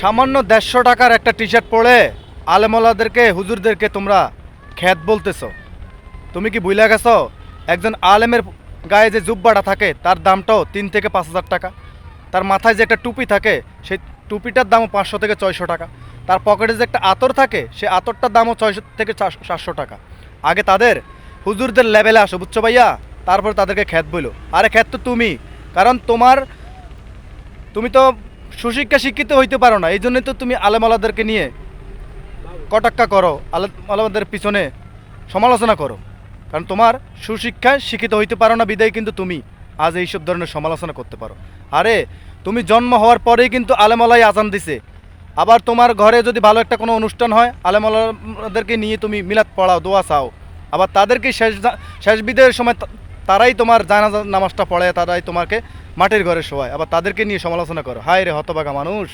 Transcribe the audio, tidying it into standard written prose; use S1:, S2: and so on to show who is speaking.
S1: সামান্য 150 টাকার একটা টি শার্ট পরে আলেমওয়ালাদেরকে হুজুরদেরকে তোমরা খ্যাত বলতেছো। তুমি কি ভুলে গেছো একজন আলেমের গায়ে যে জুব্বাটা থাকে তার দামটাও 3 থেকে 5 হাজার টাকা। তার মাথায় যে একটা টুপি থাকে সেই টুপিটার দামও 500 থেকে 600 টাকা। তার পকেটে যে একটা আতর থাকে সেই আতরটার দামও 600 থেকে 700 টাকা। আগে তাদের হুজুরদের লেভেলে আসো, বুঝছো ভাইয়া? তারপর তাদেরকে খ্যাত বইলো। আরে খ্যাত তো তুমি, কারণ তুমি তো সুশিক্ষা শিক্ষিত হইতে পারো না, এই জন্যই তো তুমি আলেমালাদেরকে নিয়ে কটাক্কা করো, আলেমাদের পিছনে সমালোচনা করো। কারণ তোমার সুশিক্ষায় শিক্ষিত হইতে পারো না বিদায় কিন্তু তুমি আজ এইসব ধরনের সমালোচনা করতে পারো। আরে তুমি জন্ম হওয়ার পরেই কিন্তু আলেমালাই আজান দিছে। আবার তোমার ঘরে যদি ভালো একটা কোনো অনুষ্ঠান হয় আলেমালাদেরকে নিয়ে তুমি মিলাদ পড়াও, দোয়া চাও। আবার তাদেরকে শেষ বিদায়ের সময় তারাই তোমার জানাজা নামাজটা পড়ায়, তারাই তোমাকে মাটির ঘরে শোয়ায়। আবার তাদেরকে নিয়ে সমালোচনা করো। হায় রে হতভাগা মানুষ।